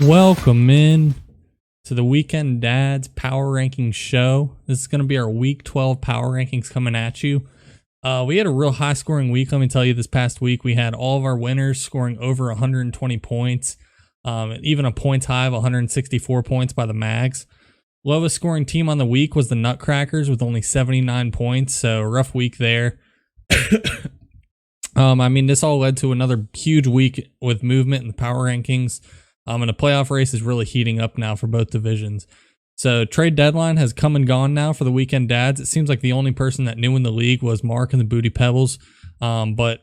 Welcome in to the Weekend Dads Power Rankings show. This is going to be our Week 12 Power Rankings coming at you. We had a real high-scoring week, let me tell you. This past week, we had all of our winners scoring over 120 points, even a points high of 164 points by the Mags. Lowest scoring team on the week was the Nutcrackers with only 79 points, so rough week there. This all led to another huge week with movement in the power rankings. And the playoff race is really heating up now for both divisions. So trade deadline has come and gone now for the Weekend Dads. It seems like the only person that knew in the league was Mark and the Booty Pebbles. But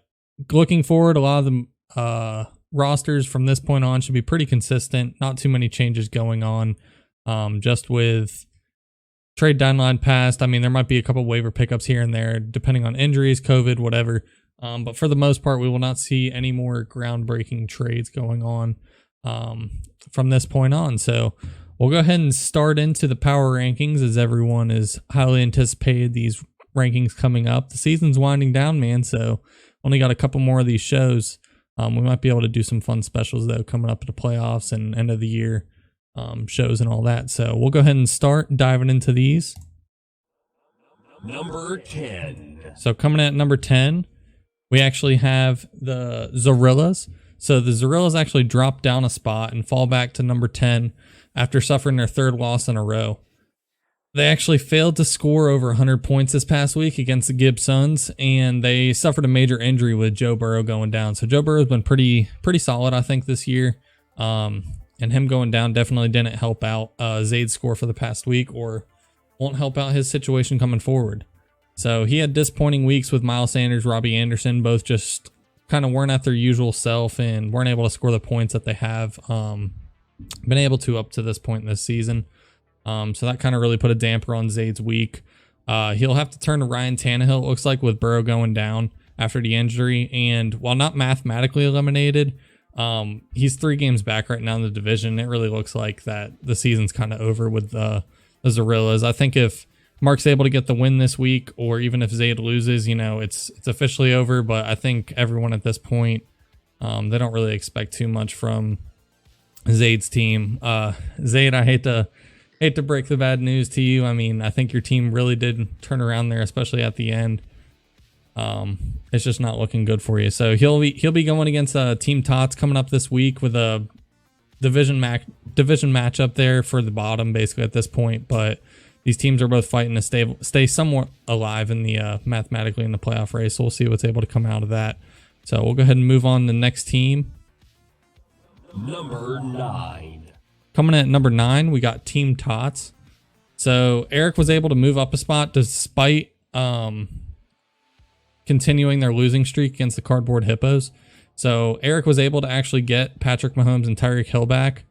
looking forward, a lot of the rosters from this point on should be pretty consistent. Not too many changes going on. Just with trade deadline passed, there might be a couple waiver pickups here and there, depending on injuries, COVID, whatever. But for the most part, we will not see any more groundbreaking trades going on from this point on. So we'll go ahead and start into the power rankings, as everyone is highly anticipated these rankings coming up. The season's winding down, man, so only got a couple more of these shows. We might be able to do some fun specials, though, coming up at the playoffs and end of the year shows and all that. So we'll go ahead and start diving into these. Number 10. So coming at number 10, we actually have the Zorillas. So the Zorillas actually drop down a spot and fall back to number 10 after suffering their third loss in a row. They actually failed to score over 100 points this past week against the Gibbs Suns, and they suffered a major injury with Joe Burrow going down. So Joe Burrow's been pretty solid, I think, this year. And him going down definitely didn't help out Zaid's score for the past week, or won't help out his situation coming forward. So he had disappointing weeks with Miles Sanders, Robbie Anderson, both just kind of weren't at their usual self and weren't able to score the points that they have been able to up to this point in this season. So that kind of really put a damper on Zaid's week. He'll have to turn to Ryan Tannehill, it looks like, with Burrow going down after the injury. And while not mathematically eliminated, he's 3 games back right now in the division. It really looks like that the season's kind of over with the Zorillas. I think if Mark's able to get the win this week, or even if Zaid loses, it's officially over. But I think everyone at this point, they don't really expect too much from Zaid's team. Zaid, I hate to break the bad news to you. I think your team really did turn around there, especially at the end. It's just not looking good for you. So he'll be going against Team Tots coming up this week with a division matchup there for the bottom, basically at this point. But these teams are both fighting to stay somewhat alive in the mathematically in the playoff race. So we'll see what's able to come out of that. So we'll go ahead and move on to the next team. Number 9. Coming at number 9, we got Team Tots. So Eric was able to move up a spot despite continuing their losing streak against the Cardboard Hippos. So Eric was able to actually get Patrick Mahomes and Tyreek Hill back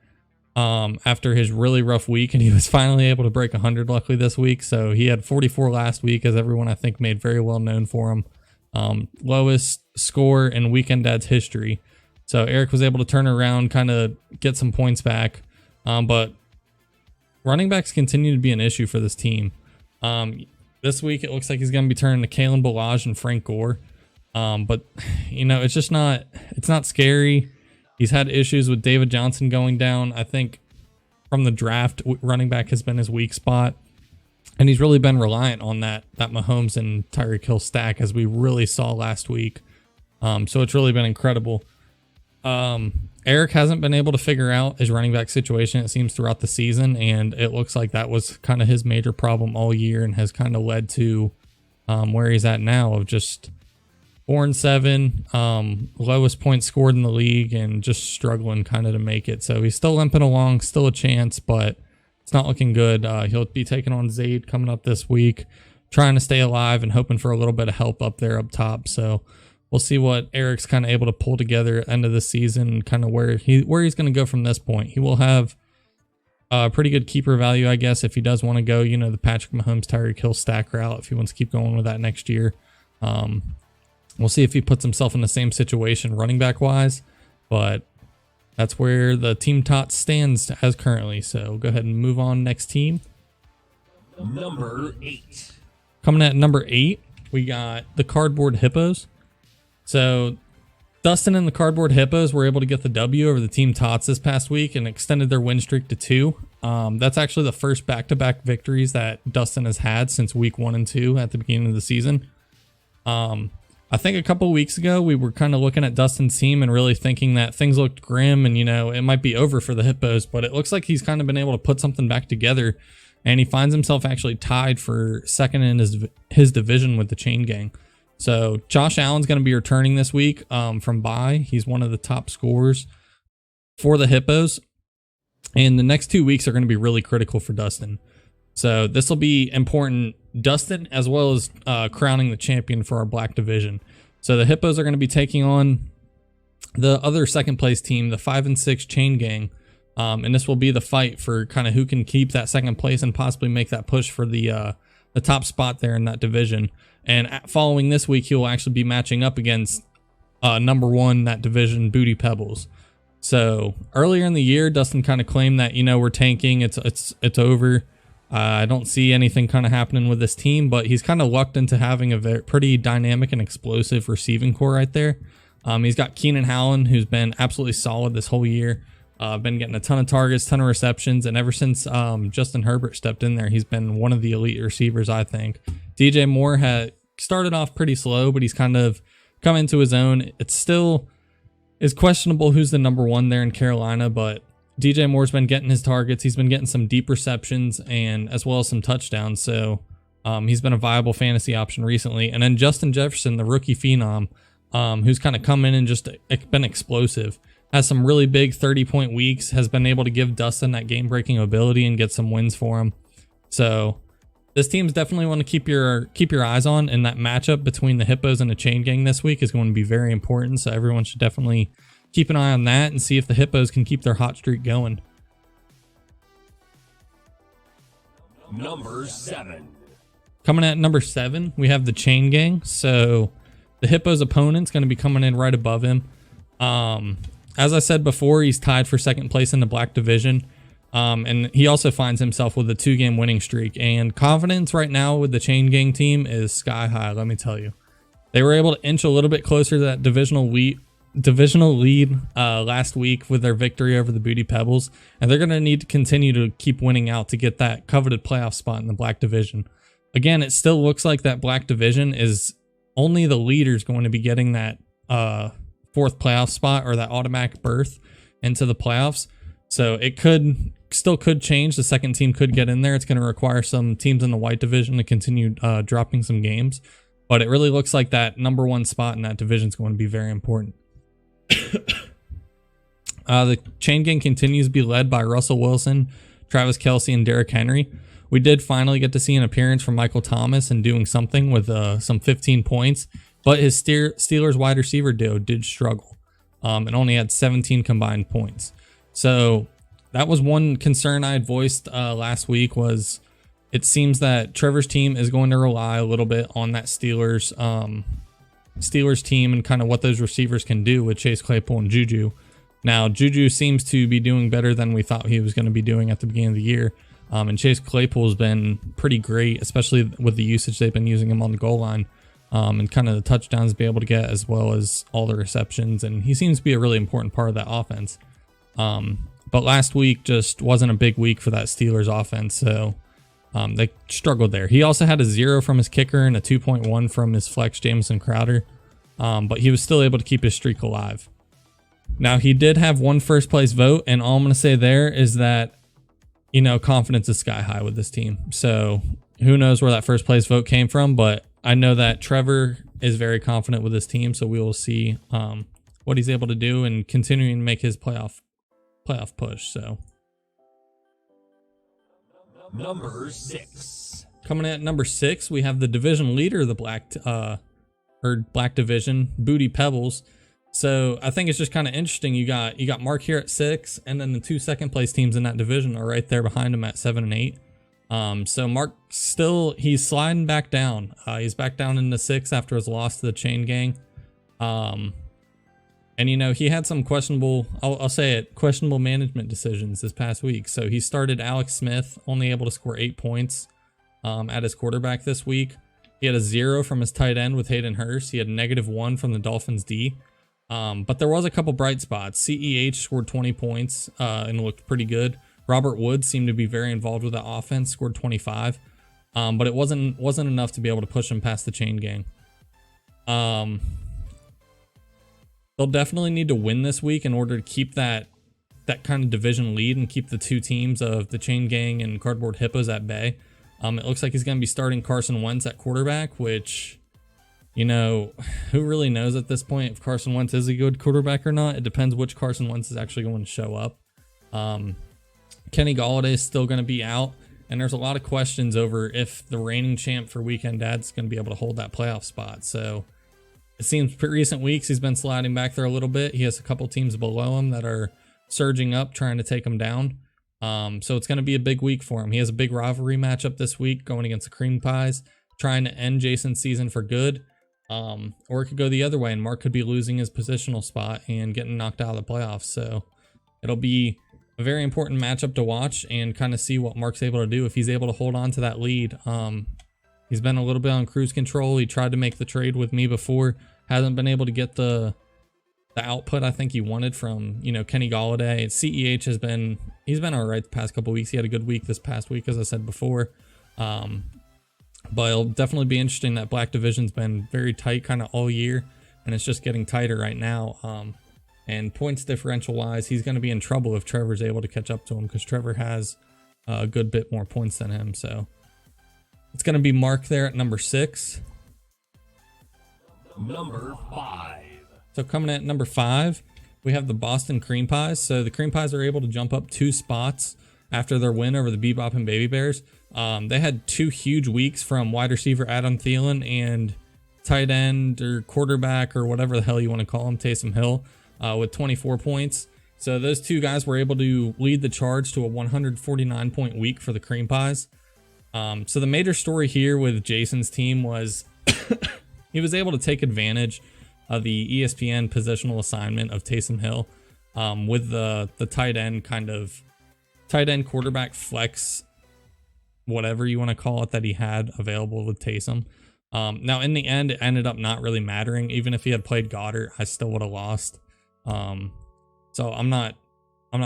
after his really rough week, and he was finally able to break 100 luckily this week. So he had 44 last week, as everyone I think made very well known for him. Lowest score in Weekend Dad's history. So Eric was able to turn around, kind of get some points back. But running backs continue to be an issue for this team. This week it looks like he's going to be turning to Kalen Ballage and Frank Gore. But it's just it's not scary. He's had issues with David Johnson going down. I think from the draft, running back has been his weak spot. And he's really been reliant on that Mahomes and Tyreek Hill stack, as we really saw last week. So it's really been incredible. Eric hasn't been able to figure out his running back situation, it seems, throughout the season. And it looks like that was kind of his major problem all year, and has kind of led to where he's at now, of just 4-7, lowest points scored in the league, and just struggling kind of to make it. So he's still limping along, still a chance, but it's not looking good. He'll be taking on Zaid coming up this week, trying to stay alive and hoping for a little bit of help up there up top. So we'll see what Eric's kind of able to pull together at the end of the season, kind of where he's going to go from this point. He will have a pretty good keeper value, I guess, if he does want to go, the Patrick Mahomes, Tyreek Hill stack route, if he wants to keep going with that next year. We'll see if he puts himself in the same situation running back wise, but that's where the Team Tots stands as currently. So go ahead and move on. Next team. Number 8. Coming at number 8, we got the Cardboard Hippos. So Dustin and the Cardboard Hippos were able to get the W over the Team Tots this past week and extended their win streak to 2. That's actually the first back-to-back victories that Dustin has had since week 1 and 2 at the beginning of the season. I think a couple weeks ago we were kind of looking at Dustin's team and really thinking that things looked grim and, it might be over for the Hippos, but it looks like he's kind of been able to put something back together, and he finds himself actually tied for second in his division with the Chain Gang. So Josh Allen's going to be returning this week from bye. He's one of the top scorers for the Hippos, and the next 2 weeks are going to be really critical for Dustin. So this will be important, Dustin, as well as crowning the champion for our Black division. So the Hippos are going to be taking on the other second place team, the 5 and 6 Chain Gang. And this will be the fight for kind of who can keep that second place and possibly make that push for the top spot there in that division. And following this week, he'll actually be matching up against number 1 that division, Booty Pebbles. So earlier in the year, Dustin kind of claimed that, we're tanking, it's over. I don't see anything kind of happening with this team, but he's kind of lucked into having a pretty dynamic and explosive receiving core right there. He's got Keenan Allen, who's been absolutely solid this whole year. Been getting a ton of targets, ton of receptions, and ever since Justin Herbert stepped in there, he's been one of the elite receivers, I think. DJ Moore had started off pretty slow, but he's kind of come into his own. It still is questionable who's the number 1 there in Carolina, but DJ Moore's been getting his targets. He's been getting some deep receptions and as well as some touchdowns. So he's been a viable fantasy option recently. And then Justin Jefferson, the rookie phenom, who's kind of come in and just been explosive, has some really big 30-point weeks, has been able to give Dustin that game-breaking ability and get some wins for him. So this team's definitely one to keep your eyes on, and that matchup between the Hippos and the Chain Gang this week is going to be very important. So everyone should definitely keep an eye on that and see if the Hippos can keep their hot streak going. Number 7. Coming at number 7, we have the Chain Gang. So the Hippos' opponent's going to be coming in right above him. As I said before, he's tied for second place in the Black division. And he also finds himself with a 2-game winning streak. And confidence right now with the Chain Gang team is sky high, let me tell you. They were able to inch a little bit closer to that divisional lead last week with their victory over the Booty Pebbles, and they're going to need to continue to keep winning out to get that coveted playoff spot in the Black division. Again, it still looks like that Black division is only the leaders going to be getting that 4th playoff spot or that automatic berth into the playoffs. So it still could change. The second team could get in there. It's going to require some teams in the white division to continue dropping some games, but it really looks like that number 1 spot in that division is going to be very important. The Chain Gang continues to be led by Russell Wilson, Travis Kelce, and Derrick Henry. We did finally get to see an appearance from Michael Thomas and doing something with some 15 points, but his Steelers wide receiver duo did struggle and only had 17 combined points. So that was one concern I had voiced last week. Was it seems that Trevor's team is going to rely a little bit on that Steelers team and kind of what those receivers can do with Chase Claypool and Juju. Now, Juju seems to be doing better than we thought he was going to be doing at the beginning of the year. And Chase Claypool has been pretty great, especially with the usage they've been using him on the goal line and kind of the touchdowns to be able to get, as well as all the receptions. And he seems to be a really important part of that offense. But last week just wasn't a big week for that Steelers offense. So they struggled there. He also had a 0 from his kicker and a 2.1 from his flex, Jamison Crowder. But he was still able to keep his streak alive. Now, he did have one first place vote, and all I'm going to say there is that, confidence is sky high with this team. So who knows where that first place vote came from, but I know that Trevor is very confident with this team, so we will see what he's able to do and continuing to make his playoff push. So Number 6. coming at number 6, we have the division leader of the Black division, Booty Pebbles. So I think it's just kind of interesting. You got Mark here at 6, and then the 2 second place teams in that division are right there behind him at 7 and 8. So Mark he's sliding back down. He's back down into 6 after his loss to the Chain Gang. And he had some questionable management decisions this past week. So he started Alex Smith, only able to score 8 points at his quarterback this week. He had a 0 from his tight end with Hayden Hurst. He had a -1 from the Dolphins D. But there was a couple bright spots. CEH scored 20 points and looked pretty good. Robert Woods seemed to be very involved with the offense, scored 25. But it wasn't enough to be able to push him past the chain gang. They'll definitely need to win this week in order to keep that kind of division lead and keep the two teams of the chain gang and cardboard hippos at bay. It looks like he's going to be starting Carson Wentz at quarterback, which, you know, who really knows at this point if Carson Wentz is a good quarterback or not? It depends which Carson Wentz is actually going to show up. Kenny Golladay is still going to be out, and there's a lot of questions over if the reigning champ for Weekend Dad's going to be able to hold that playoff spot. So it seems recent weeks he's been sliding back there a little bit. He has a couple teams below him that are surging up, trying to take him down. So it's going to be a big week for him. He has a big rivalry matchup this week going against the Cream Pies, trying to end Jason's season for good. Or it could go the other way, and Mark could be losing his positional spot and getting knocked out of the playoffs. So it'll be a very important matchup to watch and kind of see what Mark's able to do if he's able to hold on to that lead. He's been a little bit on cruise control. He tried to make the trade with me before, hasn't been able to get the output I think he wanted from, you know, Kenny Golladay. CEH he's been all right the past couple weeks. He had a good week this past week, as I said before. But it'll definitely be interesting. That black division's been very tight kind of all year, and it's just getting tighter right now. And points differential wise, he's going to be in trouble if Trevor's able to catch up to him, because Trevor has a good bit more points than him. So it's going to be Mark there at number 6. Number 5. So coming at number 5, we have the Boston Cream Pies. So the Cream Pies are able to jump up 2 spots after their win over the Bebop and Baby Bears. They had 2 huge weeks from wide receiver Adam Thielen and tight end or quarterback or whatever the hell you want to call him, Taysom Hill, with 24 points. So those 2 guys were able to lead the charge to a 149-point week for the Cream Pies. So the major story here with Jason's team was he was able to take advantage of the ESPN positional assignment of Taysom Hill with the tight end quarterback flex, whatever you want to call it, that he had available with Taysom. Now in the end, it ended up not really mattering. Even if he had played Goddard, I still would have lost. So I'm not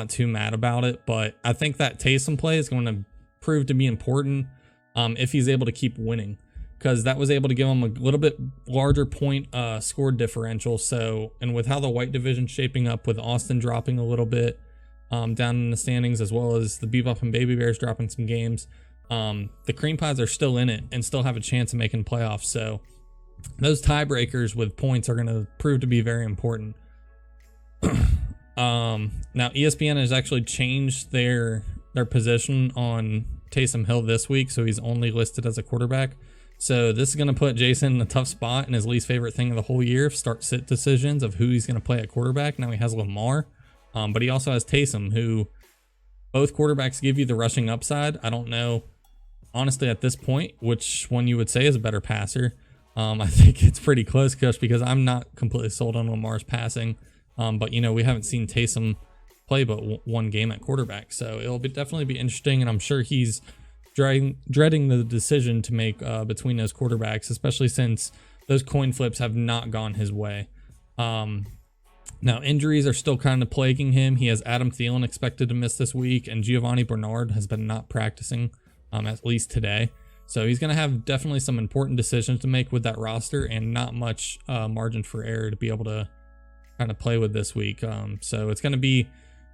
too mad about it, but I think that Taysom play is going to prove to be important if he's able to keep winning, because that was able to give him a little bit larger point score differential. So, and with how the white division's shaping up, with Austin dropping a little bit down in the standings, as well as the Bebop and Baby Bears dropping some games, the Cream Pies are still in it and still have a chance of making playoffs. So those tiebreakers with points are going to prove to be very important. Now ESPN has actually changed their position on Taysom Hill this week, so he's only listed as a quarterback. So this is going to put Jason in a tough spot in his least favorite thing of the whole year, start-sit decisions of who he's going to play at quarterback. Now he has Lamar, but he also has Taysom, who both quarterbacks give you the rushing upside. I don't know, honestly, at this point, which one you would say is a better passer. I think it's pretty close, just because I'm not completely sold on Lamar's passing. But, you know, we haven't seen Taysom play but one game at quarterback. So it'll definitely be interesting, and I'm sure he's dreading the decision to make between those quarterbacks, especially since those coin flips have not gone his way. Now, injuries are still kind of plaguing him. He has Adam Thielen expected to miss this week, and Giovanni Bernard has been not practicing, at least today. So he's going to have definitely some important decisions to make with that roster, and not much margin for error to be able to kind of play with this week. So it's going to be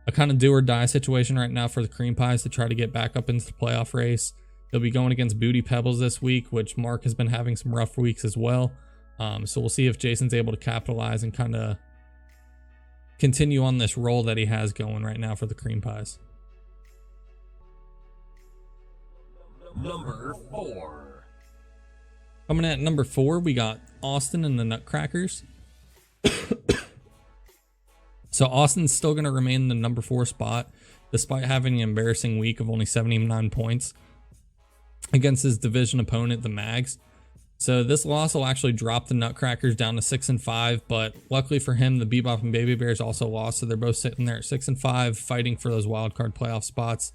a kind of do or die situation right now for the Cream Pies to try to get back up into the playoff race. They'll be going against Booty Pebbles this week, which Mark has been having some rough weeks as well. So we'll see if Jason's able to capitalize and kind of continue on this role that he has going right now for the Cream Pies. Number 4. Coming at number 4, we got Austin and the Nutcrackers. So Austin's still going to remain in the number 4 spot, despite having an embarrassing week of only 79 points against his division opponent, the Mags. So this loss will actually drop the Nutcrackers down to 6-5, but luckily for him, the Bebop and Baby Bears also lost, so they're both sitting there at 6-5, fighting for those wildcard playoff spots.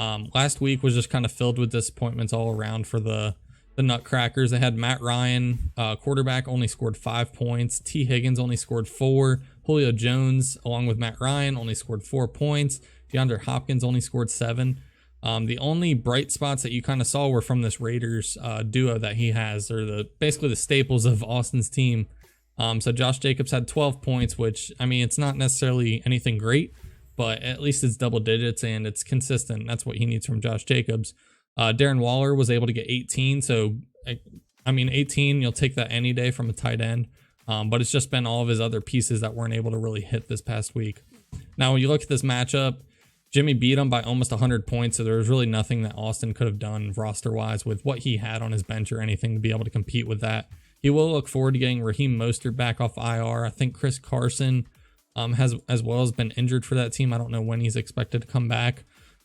Last week was just kind of filled with disappointments all around for the the Nutcrackers. They had Matt Ryan, quarterback, only scored 5 points. T. Higgins only scored 4. Julio Jones, along with Matt Ryan, only scored 4 points. DeAndre Hopkins only scored 7. The only bright spots that you kind of saw were from this Raiders duo that he has. They're basically the staples of Austin's team. So Josh Jacobs had 12 points, which, I mean, it's not necessarily anything great, but at least it's double digits and it's consistent. That's what he needs from Josh Jacobs. Darren Waller was able to get 18. So, I mean, 18, you'll take that any day from a tight end. But it's just been all of his other pieces that weren't able to really hit this past week. Now, when you look at this matchup, Jimmy beat him by almost 100 points. So there was really nothing that Austin could have done roster-wise with what he had on his bench or anything to be able to compete with that. He will look forward to getting Raheem Mostert back off IR. I think Chris Carson has been injured for that team. I don't know when he's expected to come back.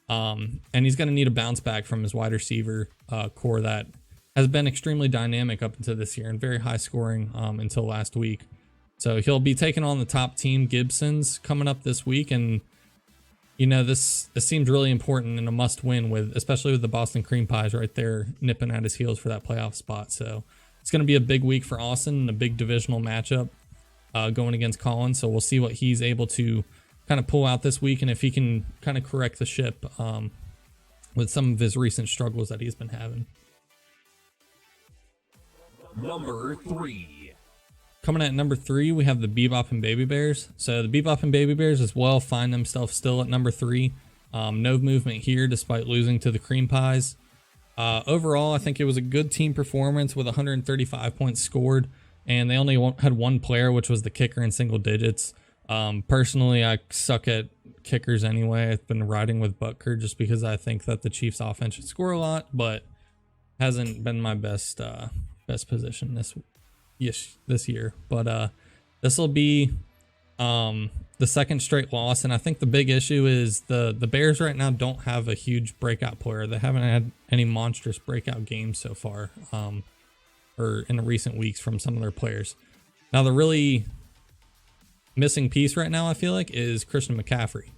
And he's going to need a bounce back from his wide receiver core that has been extremely dynamic up until this year and very high scoring until last week. So he'll be taking on the top team, Gibsons, coming up this week. And, you know, this seems really important and a must win, especially with the Boston Cream Pies right there nipping at his heels for that playoff spot. So it's going to be a big week for Austin and a big divisional matchup going against Collins. So we'll see what he's able to kind of pull out this week and if he can kind of correct the ship with some of his recent struggles that he's been having. Number 3. Coming at number 3, we have the Bebop and Baby Bears. So the Bebop and Baby Bears as well find themselves still at number 3. No movement here despite losing to the Cream Pies. Overall, I think it was a good team performance with 135 points scored, and they only had one player, which was the kicker in single digits. Personally, I suck at kickers anyway. I've been riding with Butker just because I think that the Chiefs offense should score a lot, but hasn't been my best position this year. But this will be the second straight loss, and I think the big issue is the Bears right now don't have a huge breakout player. They haven't had any monstrous breakout games so far, or in the recent weeks from some of their players. Now the really missing piece right now, I feel like, is Christian McCaffrey.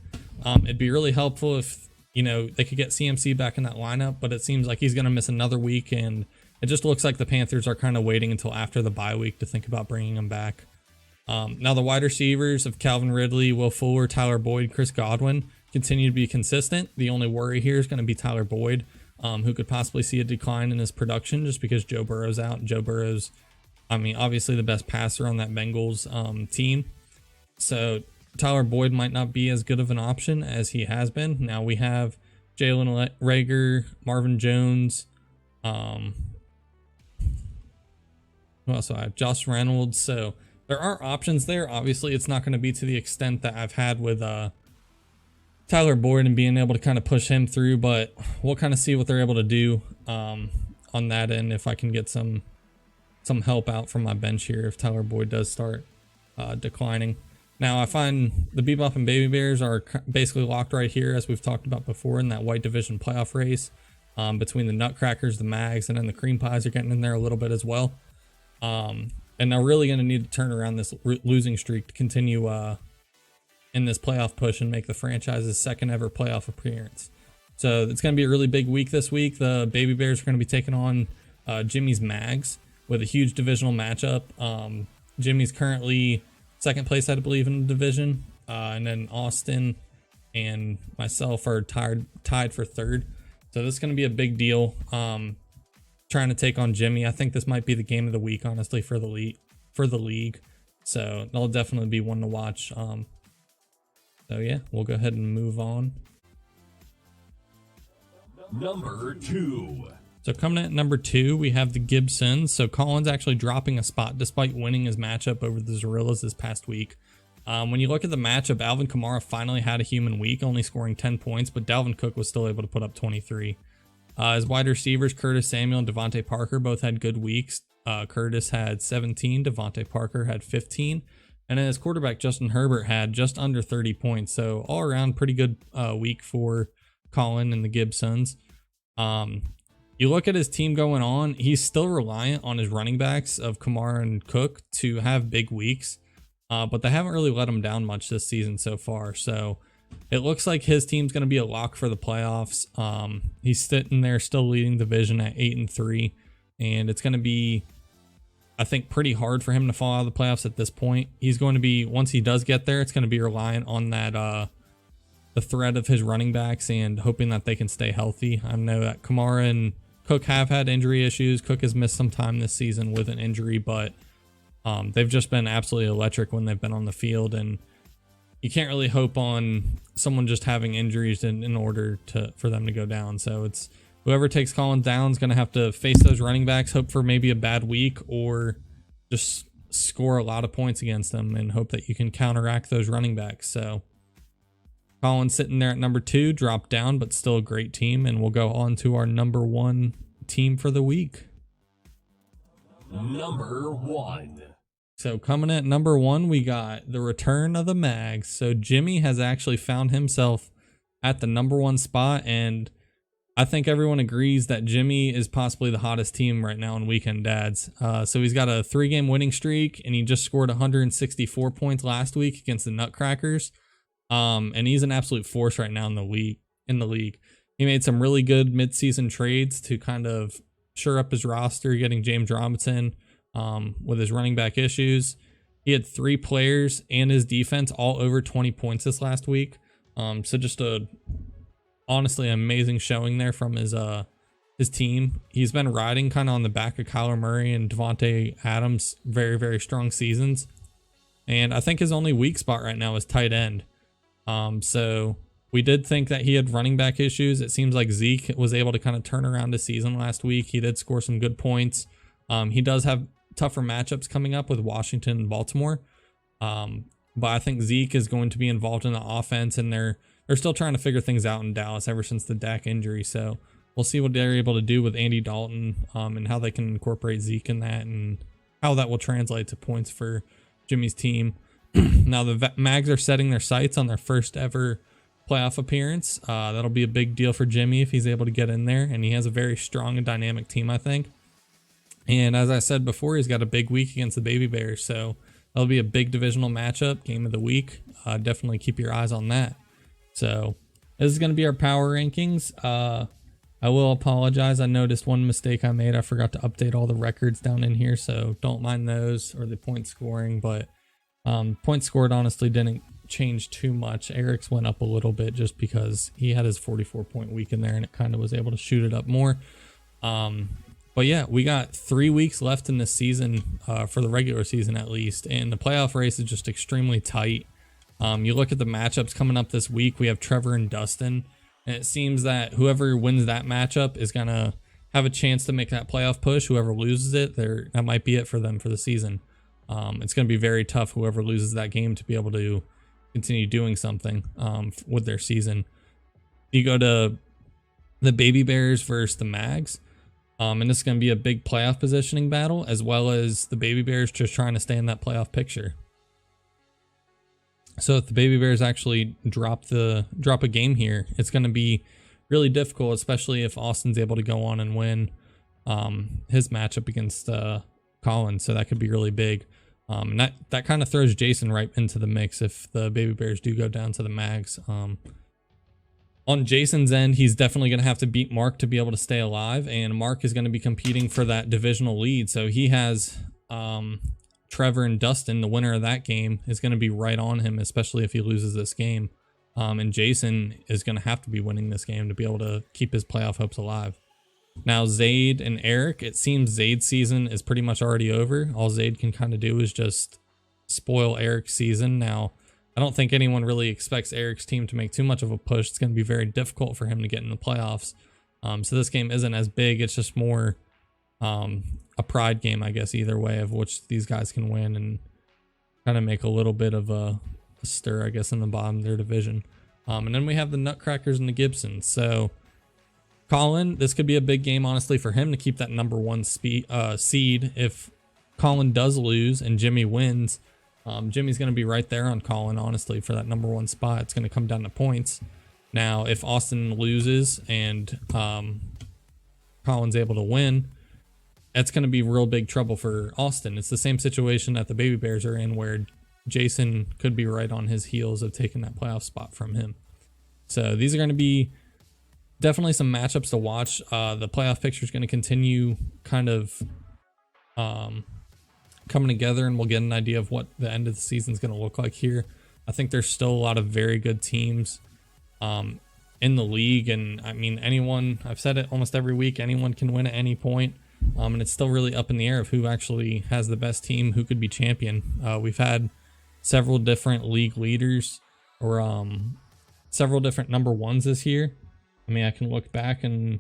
It'd be really helpful if, you know, they could get CMC back in that lineup, but it seems like he's going to miss another week, and it just looks like the Panthers are kind of waiting until after the bye week to think about bringing him back. Now the wide receivers of Calvin Ridley, Will Fuller, Tyler Boyd, Chris Godwin continue to be consistent. The only worry here is going to be Tyler Boyd, who could possibly see a decline in his production just because Joe Burrow's out. Joe Burrow's, I mean, obviously the best passer on that Bengals team. So Tyler Boyd might not be as good of an option as he has been. Now we have Jalen Reagor, Marvin Jones, who else do I have? Josh Reynolds. So there are options there. Obviously, it's not going to be to the extent that I've had with Tyler Boyd and being able to kind of push him through, but we'll kind of see what they're able to do on that end if I can get some help out from my bench here if Tyler Boyd does start declining. Now, I find the Bebop and Baby Bears are basically locked right here, as we've talked about before, in that white division playoff race between the Nutcrackers, the Mags, and then the Cream Pies are getting in there a little bit as well. And they're really going to need to turn around this losing streak to continue in this playoff push and make the franchise's second ever playoff appearance. So it's going to be a really big week this week. The Baby Bears are going to be taking on Jimmy's Mags with a huge divisional matchup. Jimmy's currently second place, I believe, in the division. And then Austin and myself are tied for third. So this is going to be a big deal. Trying to take on Jimmy. I think this might be the game of the week, honestly, for the league. So that'll definitely be one to watch. So yeah, we'll go ahead and move on. Number 2. So coming at number 2, we have the Gibsons. So Collins actually dropping a spot despite winning his matchup over the Zorillas this past week. When you look at the matchup, Alvin Kamara finally had a human week, only scoring 10 points, but Dalvin Cook was still able to put up 23. His wide receivers, Curtis Samuel and Devontae Parker, both had good weeks. Curtis had 17, Devontae Parker had 15, and then his quarterback, Justin Herbert, had just under 30 points. So all around, pretty good week for Colin and the Gibsons. You look at his team going on, he's still reliant on his running backs of Kamara and Cook to have big weeks, but they haven't really let him down much this season so far. So it looks like his team's going to be a lock for the playoffs. He's sitting there still leading the division at 8-3. and it's going to be, I think, pretty hard for him to fall out of the playoffs at this point. He's going to be, once he does get there, it's going to be reliant on that the threat of his running backs and hoping that they can stay healthy. I know that Kamara and Cook have had injury issues. Cook has missed some time this season with an injury, but they've just been absolutely electric when they've been on the field, and you can't really hope on someone just having injuries in order for them to go down. So it's whoever takes Collins down is going to have to face those running backs, hope for maybe a bad week, or just score a lot of points against them and hope that you can counteract those running backs. So Collins sitting there at number 2, dropped down, but still a great team. And we'll go on to our number 1 team for the week. Number 1. So coming at number 1, we got the return of the Mags. So Jimmy has actually found himself at the number 1 spot, and I think everyone agrees that Jimmy is possibly the hottest team right now in Weekend Dads. So he's got a 3-game winning streak, and he just scored 164 points last week against the Nutcrackers. And he's an absolute force right now in the league. He made some really good midseason trades to kind of shore up his roster, getting James Robinson with his running back issues. He had 3 players and his defense all over 20 points this last week. So just honestly amazing showing there from his team. He's been riding kind of on the back of Kyler Murray and Devontae Adams' very, very strong seasons. And I think his only weak spot right now is tight end. So we did think that he had running back issues. It seems like Zeke was able to kind of turn around his season last week. He did score some good points. He does have tougher matchups coming up with Washington and Baltimore. But I think Zeke is going to be involved in the offense, and they're still trying to figure things out in Dallas ever since the Dak injury. So we'll see what they're able to do with Andy Dalton, and how they can incorporate Zeke in that and how that will translate to points for Jimmy's team. Now the Mags are setting their sights on their first ever playoff appearance. That'll be a big deal for Jimmy if he's able to get in there, and he has a very strong and dynamic team, I think. And as I said before, he's got a big week against the Baby Bears, so that'll be a big divisional matchup, game of the week. Definitely keep your eyes on that. So this is going to be our power rankings. I will apologize. I noticed one mistake I made. I forgot to update all the records down in here, so don't mind those or the point scoring, but points scored honestly didn't change too much. Eric's went up a little bit just because he had his 44-point week in there, and it kind of was able to shoot it up more. But yeah, we got 3 weeks left in this season, for the regular season at least, and the playoff race is just extremely tight. You look at the matchups coming up this week, we have Trevor and Dustin, and it seems that whoever wins that matchup is going to have a chance to make that playoff push. Whoever loses it, that might be it for them for the season. It's going to be very tough, whoever loses that game, to be able to continue doing something with their season. You go to the Baby Bears versus the Mags, and this is going to be a big playoff positioning battle, as well as the Baby Bears just trying to stay in that playoff picture. So if the Baby Bears actually drop a game here, it's going to be really difficult, especially if Austin's able to go on and win his matchup against Collins. So that could be really big. And that kind of throws Jason right into the mix if the Baby Bears do go down to the Mags. On Jason's end, he's definitely going to have to beat Mark to be able to stay alive, and Mark is going to be competing for that divisional lead. So he has Trevor and Dustin. The winner of that game is going to be right on him, especially if he loses this game. And Jason is going to have to be winning this game to be able to keep his playoff hopes alive. Now, Zaid and Eric, it seems Zaid's season is pretty much already over. All Zaid can kind of do is just spoil Eric's season. Now, I don't think anyone really expects Eric's team to make too much of a push. It's going to be very difficult for him to get in the playoffs. So this game isn't as big. It's just more a pride game, I guess, either way, of which these guys can win and kind of make a little bit of a stir, I guess, in the bottom of their division. And then we have the Nutcrackers and the Gibsons. So Colin, this could be a big game, honestly, for him to keep that number 1 seed. If Colin does lose and Jimmy wins, Jimmy's going to be right there on Colin, honestly, for that number 1 spot. It's going to come down to points. Now, if Austin loses and Colin's able to win, that's going to be real big trouble for Austin. It's the same situation that the Baby Bears are in, where Jason could be right on his heels of taking that playoff spot from him. So these are going to be definitely some matchups to watch. The playoff picture is going to continue kind of coming together, and we'll get an idea of what the end of the season is going to look like here. I think there's still a lot of very good teams in the league, and I mean, anyone, I've said it almost every week, anyone can win at any point. And it's still really up in the air of who actually has the best team, who could be champion. We've had several different league leaders, or several different number ones this year. I mean, I can look back and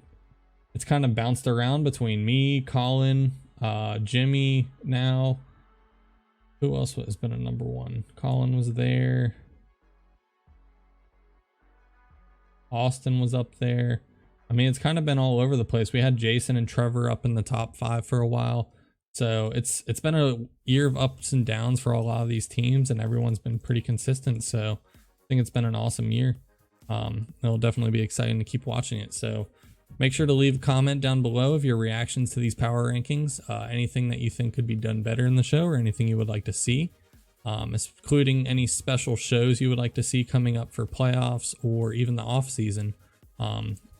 it's kind of bounced around between me, Colin, Jimmy now. Who else has been a number one? Colin was there. Austin was up there. I mean, it's kind of been all over the place. We had Jason and Trevor up in the top 5 for a while. So it's been a year of ups and downs for a lot of these teams, and everyone's been pretty consistent. So I think it's been an awesome year. It'll definitely be exciting to keep watching it. So make sure to leave a comment down below of your reactions to these power rankings, anything that you think could be done better in the show, or anything you would like to see, including any special shows you would like to see coming up for playoffs or even the off season.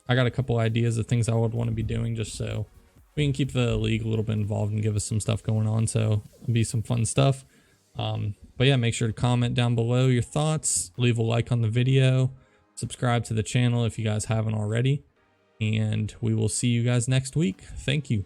I got a couple ideas of things I would want to be doing, just so we can keep the league a little bit involved and give us some stuff going on. So it'll be some fun stuff. But yeah, make sure to comment down below your thoughts, leave a like on the video, subscribe to the channel if you guys haven't already, and we will see you guys next week. Thank you.